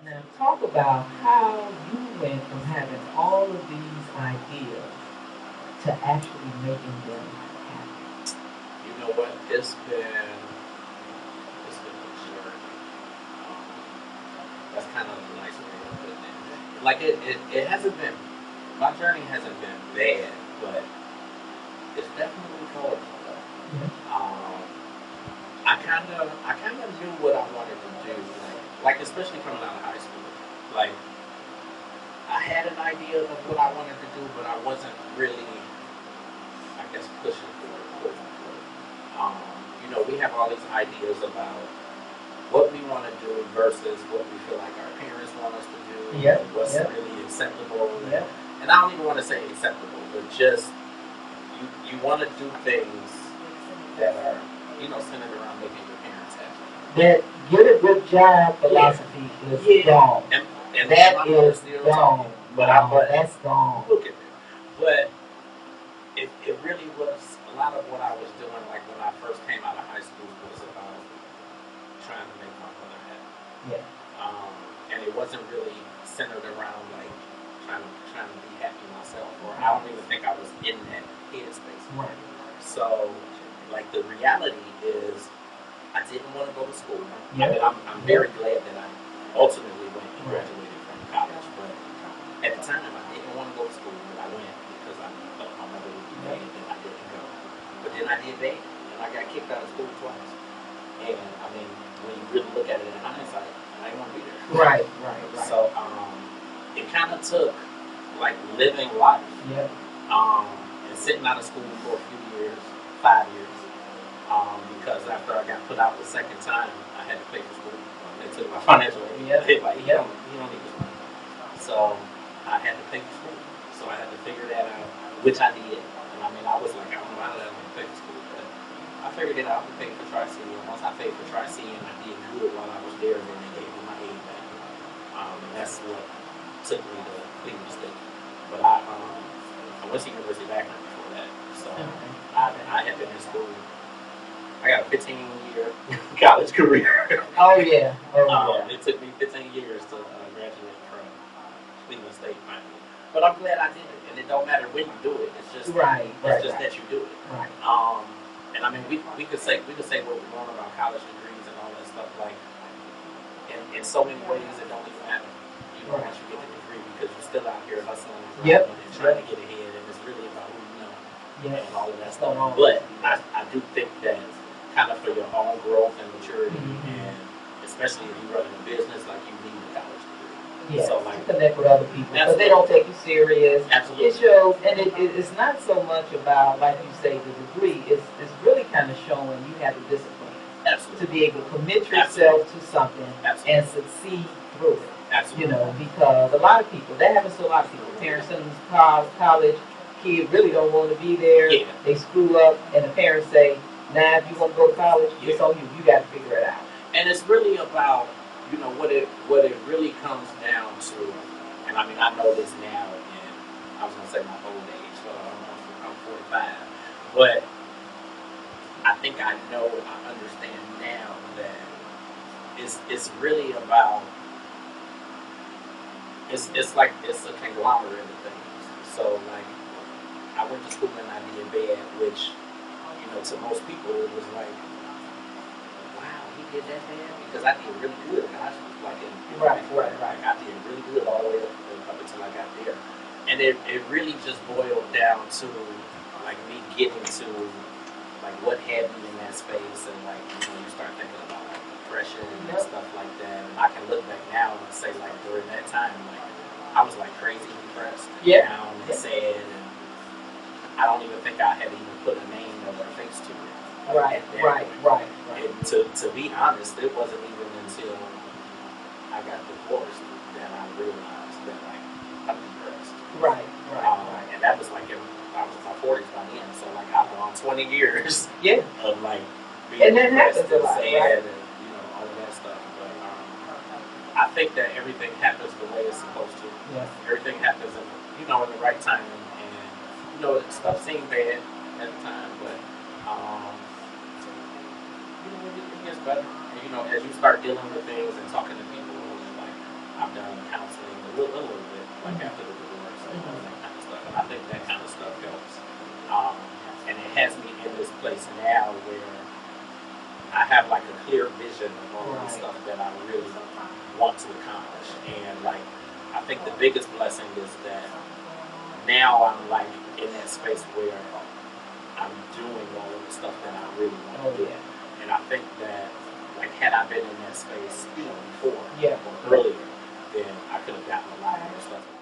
Now, talk about how you went from having all of these ideas to actually making them happen. You know what? It's been a journey. Um, that's kind of a nice way of putting it. Like it hasn't been. My journey hasn't been bad, but it's definitely colorful. Yeah. Um, I kind of knew what I wanted to do, like especially coming out of high school. Like I had an idea of what I wanted to do, but I wasn't really, I guess, pushing for it. Pushing for it. Um, we have all these ideas about what we want to do versus what we feel like our parents want us to do, Yep. and what's Yep. really acceptable. Yep. And I don't even want to say acceptable, but just you want to do things that are centered around making your parents happy. That get a good job Yeah, philosophy is yeah. gone. And That my mother's is still gone. talking, No, but that's gone. look at it. But it really was a lot of what I was doing. Like when I first came out of high school, was about trying to make my mother happy. Yeah. Um, and it wasn't really centered around like trying to be happy myself, or I don't even think I was in that headspace. Right. So, like the reality is, I didn't want to go to school. Yeah. I mean, I'm very glad that I ultimately went and graduated from college, but at the time I didn't want to go to school, but I went because I thought my mother would be mad that I didn't go. But then I did bad, and I got kicked out of school twice. And I mean, when you really look at it in hindsight, I didn't want to be there. Right. Right. Right. So it kind of took like living life, Yep. um, and sitting out of school for a few years, 5 years, because after I got put out the second time, I had to pay for school. They took my financial aid. Yep. They like, Yep. you don't need this money. So I had to pay for school. So I had to figure that out, which I did. And I mean, I was like, I don't know how I'm going to pay for school, but I figured it out. I paid for Tri-C. And once I paid for Tri-C and I did good while I was there, then they gave me my aid back. And that's what took me to Cleveland State. But I went to University of Akron before that. So Okay. I had been in school. I got a 15-year college career. Oh yeah. Oh yeah. It took me 15 years to graduate from Cleveland State finally. But I'm glad I did it. And it don't matter when you do it. It's just Right. Right. that you do it. Right. And I mean we could say what we want about college degrees and all that stuff. Like in so many ways it don't even matter. Right. Once you get the degree because you're still out here hustling and Yep. grinding and trying to get ahead and it's really about who you know Yes. and all of that That's stuff. going on. But I do think that kind of for your own growth and maturity, Mhm. and especially if you're running a business, like you need a college degree. Yes. So To like, connect with other people because they absolutely, don't take you serious. It absolutely, shows, and it's not so much about, like you say, the degree. It's really kind of showing you have the discipline to absolutely, be able to commit absolutely, yourself to something absolutely, and succeed through it. absolutely. Because a lot of people, that happens to a lot of people. Parents send them to college, kid really don't want to be there. Yeah, They screw up, and the parents say, "Now, if you want to go to college, yeah. it's on you. You got to figure it out." And it's really about what it really comes down to. And I mean, I know this now, and I was gonna say my old age, so I'm 45, but I think I understand now that it's really about it's like it's a conglomerate of things. So like I went to school and I did bad, which to most people it was like, wow, he did that bad because I did really good in high school, like Right, before right, that, right. like I did really good all the way up until I got there, and it really just boiled down to like me getting to like what had me in that space, and like you start thinking about like depression and Yep. stuff like that, and I can look back now and say like during that time, like I was like crazy depressed and Yep. down and Yep. sad, and I don't even think I had even put a name or a face to it. Like, Right, at that right, point. right, right. And to be honest, it wasn't even until I got divorced that I realized that like I'm depressed. Right, right, right. And that was like I was in my 40s by then, so like I've gone 20 years Yeah, of like being and that depressed happens a and lot, sad right? and all of that stuff. But I think that everything happens the way it's supposed to. Yeah. Everything happens in the right time, and stuff seemed bad at the time, but it gets better. And, as you start dealing with things and talking to people, and like I've done counseling a little bit, like after the divorce and all that kind of stuff. And I think that kind of stuff helps. Um, and it has me in this place now where I have like a clear vision of all the stuff that I really want to accomplish. And like, I think the biggest blessing is that now I'm like in that space where I'm doing all of the stuff that I really want to do. And I think that like had I been in that space, before or earlier, then I could have gotten a lot more stuff.